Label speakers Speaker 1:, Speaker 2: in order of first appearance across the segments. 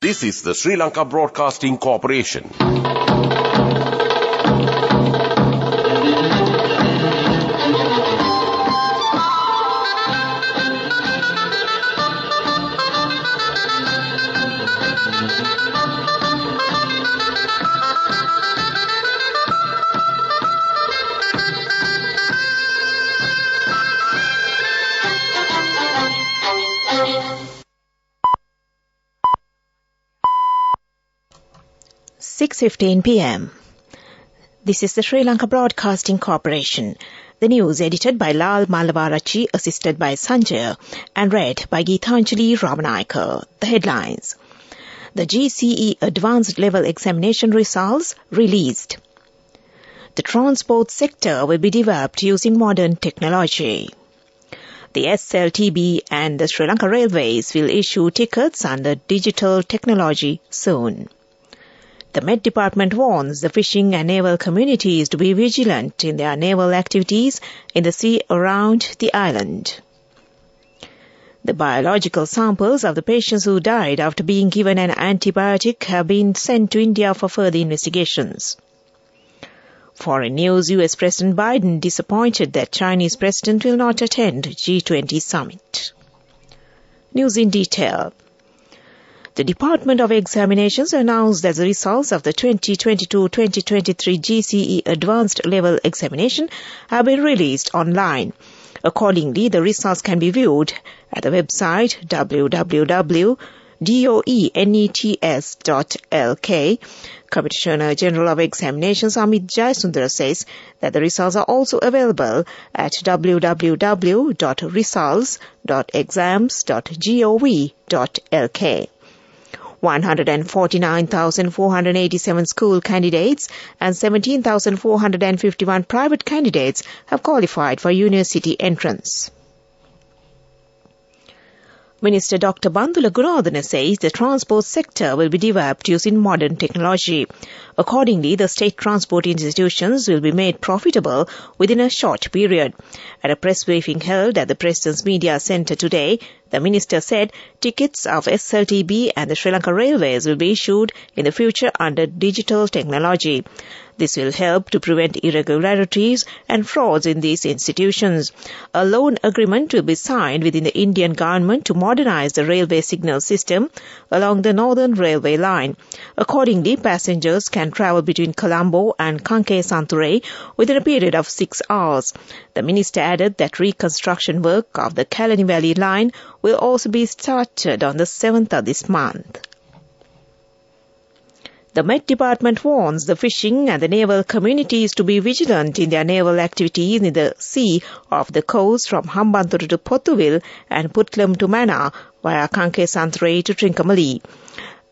Speaker 1: This is the Sri Lanka Broadcasting Corporation.
Speaker 2: .15 p.m. This is the Sri Lanka Broadcasting Corporation. The news edited by Lal Malavarachi, assisted by Sanjay, and read by Geethanjali Ramanayaka. The headlines. The GCE Advanced Level Examination results released. The transport sector will be developed using modern technology. The SLTB and the Sri Lanka Railways will issue tickets under digital technology soon. The Met Department warns the fishing and naval communities to be vigilant in their naval activities in the sea around the island. The biological samples of the patients who died after being given an antibiotic have been sent to India for further investigations. Foreign news: US President Biden disappointed that Chinese president will not attend G20 summit. News in detail. The Department of Examinations announced that the results of the 2022-2023 GCE Advanced Level Examination have been released online. Accordingly, the results can be viewed at the website www.doenets.lk. Commissioner General of Examinations Amit Jayasundara says that the results are also available at www.results.exams.gov.lk. 149,487 school candidates and 17,451 private candidates have qualified for university entrance. Minister Dr. Bandula Gunodhana says the transport sector will be developed using modern technology. Accordingly, the state transport institutions will be made profitable within a short period. At a press briefing held at the President's Media Centre today, the minister said tickets of SLTB and the Sri Lanka Railways will be issued in the future under digital technology. This will help to prevent irregularities and frauds in these institutions. A loan agreement will be signed within the Indian government to modernize the railway signal system along the Northern Railway line. Accordingly, passengers can travel between Colombo and Kanke Santure within a period of 6 hours. The minister added that reconstruction work of the Kalani Valley line will also be started on the 7th of this month. The Met Department warns the fishing and the naval communities to be vigilant in their naval activities in the sea off the coast from Hambantota to Pothuwil and Putlam to Mana via Kanke Santure to Trincomalee.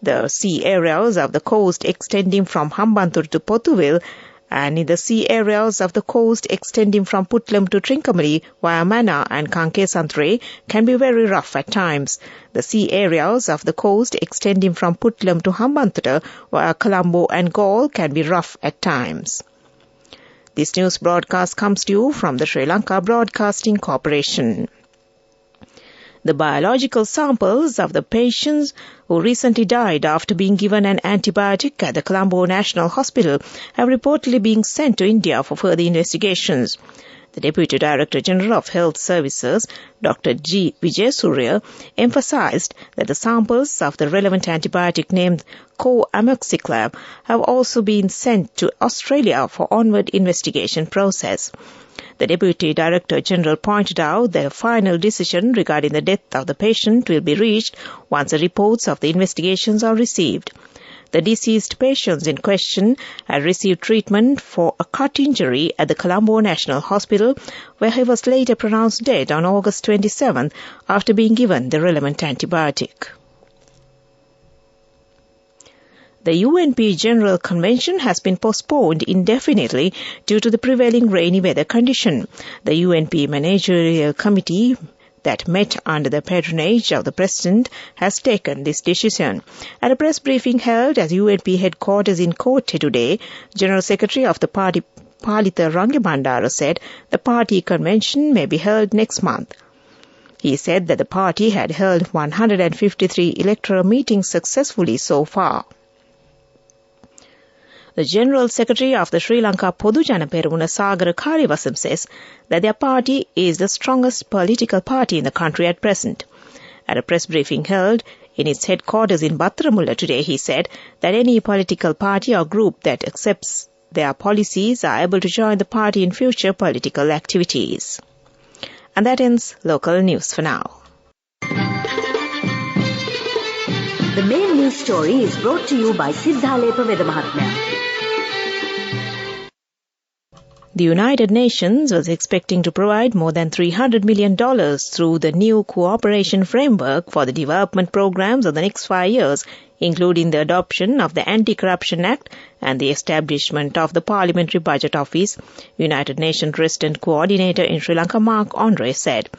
Speaker 2: The sea areas of the coast extending from Hambantota to Pothuwil and in the sea areas of the coast extending from Putlam to Trincomalee via Mana and Kanke Santure can be very rough at times. The sea areas of the coast extending from Putlam to Hambantota via Colombo and Galle can be rough at times. This news broadcast comes to you from the Sri Lanka Broadcasting Corporation. The biological samples of the patients who recently died after being given an antibiotic at the Colombo National Hospital have reportedly been sent to India for further investigations. The Deputy Director General of Health Services, Dr. G. Vijayasuriya, emphasized that the samples of the relevant antibiotic named co-amoxiclav have also been sent to Australia for onward investigation process. The Deputy Director General pointed out that a final decision regarding the death of the patient will be reached once the reports of the investigations are received. The deceased patients in question had received treatment for a cut injury at the Colombo National Hospital, where he was later pronounced dead on August 27 after being given the relevant antibiotic. The UNP General Convention has been postponed indefinitely due to the prevailing rainy weather condition. The UNP Managerial Committee that met under the patronage of the President has taken this decision. At a press briefing held at UNP headquarters in Kotte today, General Secretary of the party Palitha Rangebandara said the party convention may be held next month. He said that the party had held 153 electoral meetings successfully so far. The General Secretary of the Sri Lanka Podujana Peruna Sagara Karivasam says that their party is the strongest political party in the country at present. At a press briefing held in its headquarters in Battaramulla today, he said that any political party or group that accepts their policies are able to join the party in future political activities. And that ends local news for now.
Speaker 3: The main news story is brought to you by Siddhalepa Vedamahatmya.
Speaker 2: The United Nations was expecting to provide more than $300 million through the new cooperation framework for the development programs of the next 5 years, including the adoption of the Anti-Corruption Act and the establishment of the Parliamentary Budget Office, United Nations Resident Coordinator in Sri Lanka Mark Andre said.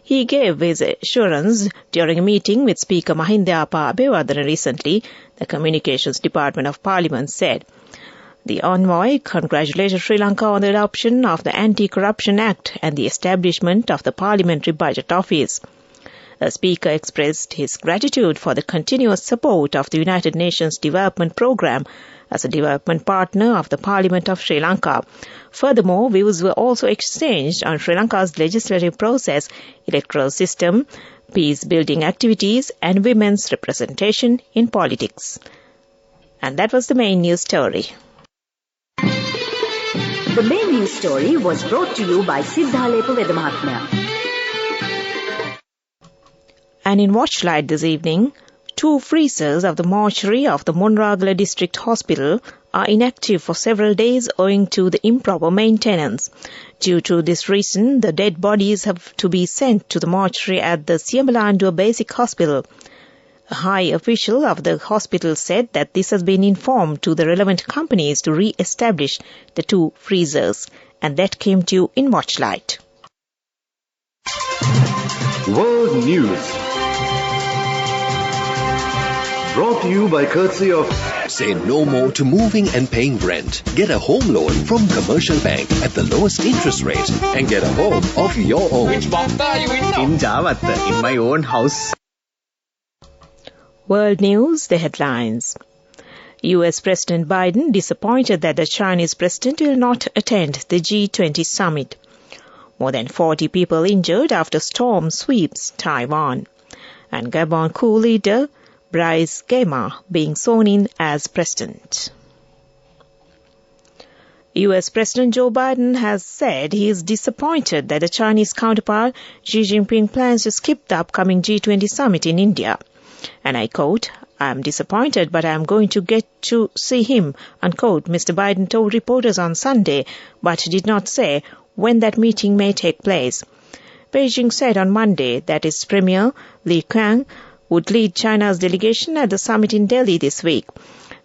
Speaker 2: He gave his assurance during a meeting with Speaker Mahinda Abewardena recently, the Communications Department of Parliament said. The envoy congratulated Sri Lanka on the adoption of the Anti-Corruption Act and the establishment of the Parliamentary Budget Office. The Speaker expressed his gratitude for the continuous support of the United Nations Development Programme as a development partner of the Parliament of Sri Lanka. Furthermore, views were also exchanged on Sri Lanka's legislative process, electoral system, peace-building activities, and women's representation in politics. And that was the main news story.
Speaker 3: The main news story was brought to you by Siddhalepa Vedamahatmya.
Speaker 2: And in Watchlight this evening, 2 freezers of the mortuary of the Monragala District Hospital are inactive for several days owing to the improper maintenance. Due to this reason, the dead bodies have to be sent to the mortuary at the Siamalandua Basic Hospital. A high official of the hospital said that this has been informed to the relevant companies to re-establish the 2 freezers. And that came to you in Watchlight.
Speaker 4: World News. Brought to you by courtesy of...
Speaker 5: Say no more to moving and paying rent. Get a home loan from Commercial Bank at the lowest interest rate and get a home of your own.
Speaker 6: Which Bhakta are you in now?
Speaker 7: In Javatta, in my own house.
Speaker 2: World News, the headlines. US President Biden disappointed that the Chinese president will not attend the G20 summit. More than 40 people injured after storm sweeps Taiwan. And Gabon coup leader Brice Gema being sworn in as president. US President Joe Biden has said he is disappointed that the Chinese counterpart Xi Jinping plans to skip the upcoming G20 summit in India. And I quote, "I am disappointed, but I am going to get to see him," unquote, Mr. Biden told reporters on Sunday, but did not say when that meeting may take place. Beijing said on Monday that its Premier Li Qiang would lead China's delegation at the summit in Delhi this week.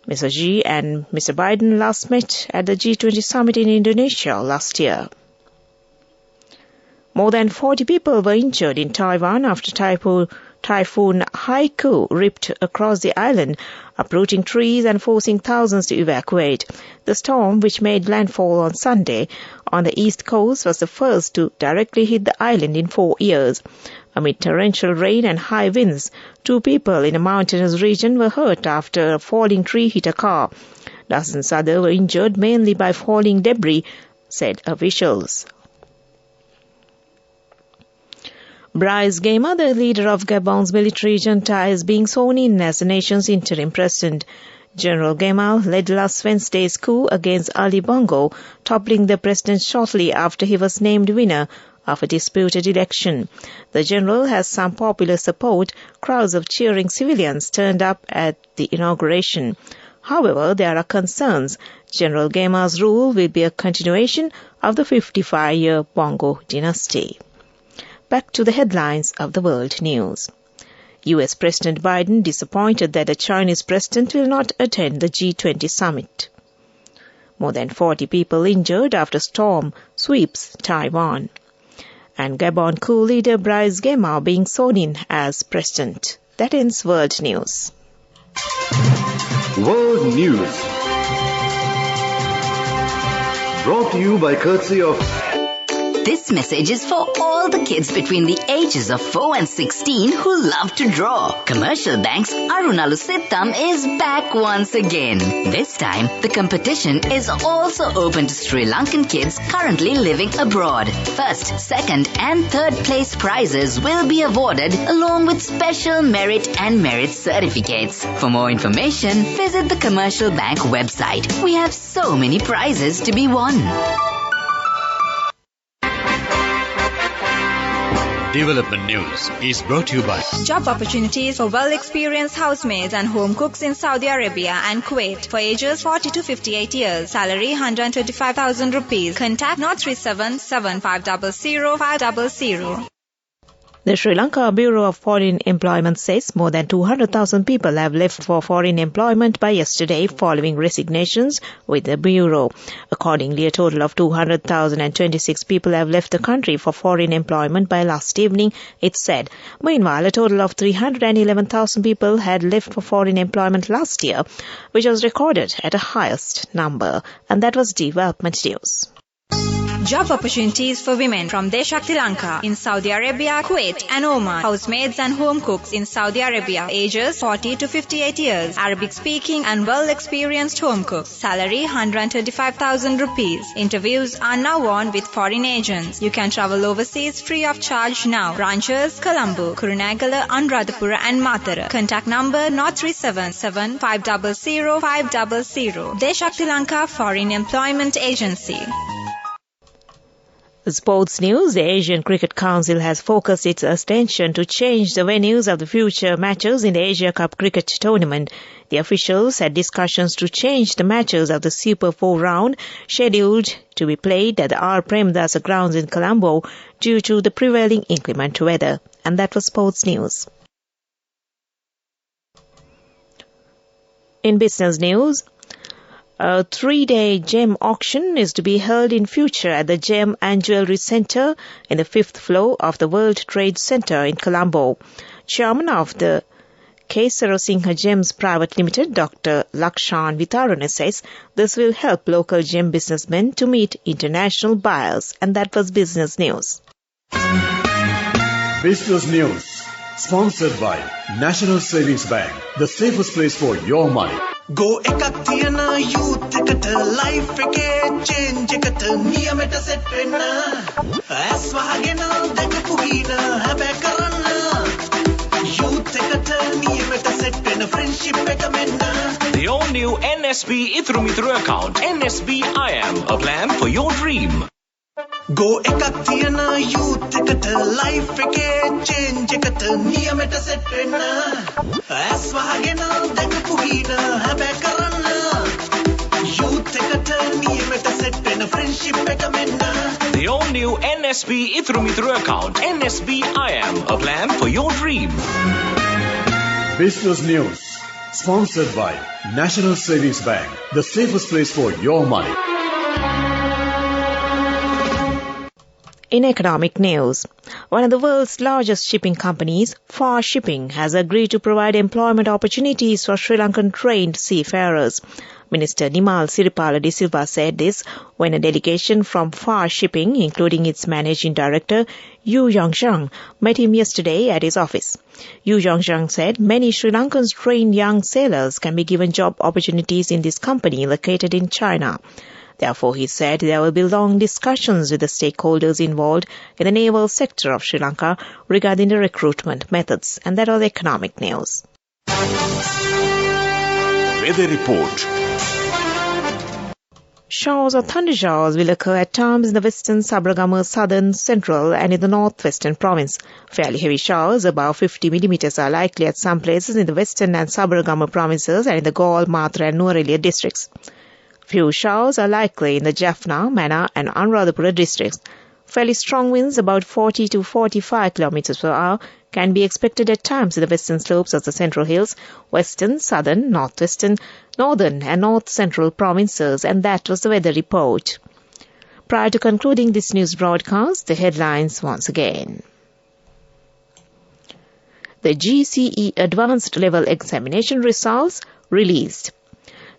Speaker 2: Mr. Xi and Mr. Biden last met at the G20 summit in Indonesia last year. More than 40 people were injured in Taiwan after Typhoon Haiku ripped across the island, uprooting trees and forcing thousands to evacuate. The storm, which made landfall on Sunday on the east coast, was the first to directly hit the island in 4 years. Amid torrential rain and high winds, 2 people in a mountainous region were hurt after a falling tree hit a car. Dozens others were injured mainly by falling debris, said officials. Brice Gema, the leader of Gabon's military junta, is being sworn in as the nation's interim president. General Gema led last Wednesday's coup against Ali Bongo, toppling the president shortly after he was named winner of a disputed election. The general has some popular support. Crowds of cheering civilians turned up at the inauguration. However, there are concerns. General Gema's rule will be a continuation of the 55-year Bongo dynasty. Back to the headlines of the world news. US President Biden disappointed that the Chinese president will not attend the G20 summit. More than 40 people injured after storm sweeps Taiwan. And Gabon coup leader Brice Gema being sworn in as president. That ends world news.
Speaker 4: World News. Brought to you by courtesy of...
Speaker 3: This message is for all the kids between the ages of 4 and 16 who love to draw. Commercial Bank's Arunalu Sittam is back once again. This time, the competition is also open to Sri Lankan kids currently living abroad. First, second and third place prizes will be awarded along with special merit and merit certificates. For more information, visit the Commercial Bank website. We have so many prizes to be won.
Speaker 6: Development News is brought to you by
Speaker 8: Job opportunities for well-experienced housemaids and home cooks in Saudi Arabia and Kuwait for ages 40 to 58 years. Salary 125,000 rupees. Contact 037 7500 500.
Speaker 2: The Sri Lanka Bureau of Foreign Employment says more than 200,000 people have left for foreign employment by yesterday following resignations with the Bureau. Accordingly, a total of 200,026 people have left the country for foreign employment by last evening, it said. Meanwhile, a total of 311,000 people had left for foreign employment last year, which was recorded at a highest number. And that was Development News.
Speaker 8: Job opportunities for women from Deshakti Lanka in Saudi Arabia, Kuwait and Oman. Housemaids and home cooks in Saudi Arabia, ages 40 to 58 years. Arabic speaking and well-experienced home cooks. Salary 135,000 rupees. Interviews are now on with foreign agents. You can travel overseas free of charge now. Branches Colombo, Kurunegala, Anuradhapura and Matara. Contact number 037 7500 500. Deshakti Lanka Foreign Employment Agency.
Speaker 2: Sports news. The Asian Cricket Council has focused its attention to change the venues of the future matches in the Asia Cup cricket tournament. The officials had discussions to change the matches of the Super 4 round scheduled to be played at the R. Premdasa grounds in Colombo due to the prevailing inclement weather. And that was sports news. In business news, a 3-day gem auction is to be held in future at the Gem and Jewellery Centre in the 5th floor of the World Trade Centre in Colombo. Chairman of the Kesara Singha Gems Private Limited, Dr. Lakshan Vitarana, says this will help local gem businessmen to meet international buyers. And that was business news.
Speaker 4: Business News, sponsored by National Savings Bank, the safest place for your money.
Speaker 9: Go ekak thiyana youth eකට life එකේ change එකට නියමෙට set වෙන්න ඇස් වහගෙන දැකපු හින හැබැ කරන්න youth එකට නියමෙට set වෙන friendship එක මෙන්න.
Speaker 1: The all-new NSB Ithru Mithru account, NSB IM, a plan for your dream.
Speaker 9: Go ekak thiyana youth එකට life එකේ change එකට නියමෙට set වෙන්න ඇස් වහගෙන දැකපු හින හැබැ කරන්න youth එකට නියමෙට set වෙන friendship එක මෙන්න.
Speaker 1: The all-new NSB Ithru Mithru account, NSB IM, a plan for your dream.
Speaker 4: Business News, sponsored by National Savings Bank, the safest place for your money.
Speaker 2: In economic news, one of the world's largest shipping companies, Far Shipping, has agreed to provide employment opportunities for Sri Lankan trained seafarers. Minister Nimal Siripala De Silva said this when a delegation from Far Shipping, including its managing director, Yu Yongzhang, met him yesterday at his office. Yu Yongzhang said many Sri Lankans trained young sailors can be given job opportunities in this company located in China. Therefore, he said there will be long discussions with the stakeholders involved in the naval sector of Sri Lanka regarding the recruitment methods. And that was economic news.
Speaker 1: Weather report.
Speaker 2: Showers or thunder showers will occur at times in the western, Sabaragama, southern, central and in the northwestern province. Fairly heavy showers, above 50 millimeters, are likely at some places in the western and Sabaragama provinces and in the Galle, Matra and Nuwara districts. Few showers are likely in the Jaffna, Mannar and Anuradhapura districts. Fairly strong winds, about 40 to 45 kilometers per hour, can be expected at times in the western slopes of the Central Hills, western, southern, northwestern, northern and north-central provinces. And that was the weather report. Prior to concluding this news broadcast, the headlines once again. The GCE Advanced Level Examination results released.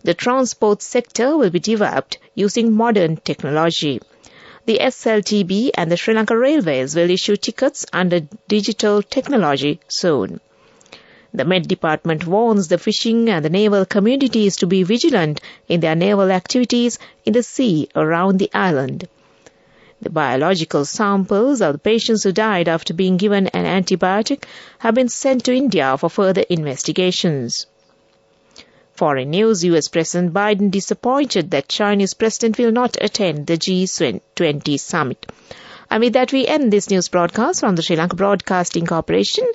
Speaker 2: The transport sector will be developed using modern technology. The SLTB and the Sri Lanka Railways will issue tickets under digital technology soon. The Met Department warns the fishing and the naval communities to be vigilant in their naval activities in the sea around the island. The biological samples of the patients who died after being given an antibiotic have been sent to India for further investigations. Foreign news: U.S. President Biden disappointed that Chinese president will not attend the G20 summit. And with that, we end this news broadcast from the Sri Lanka Broadcasting Corporation.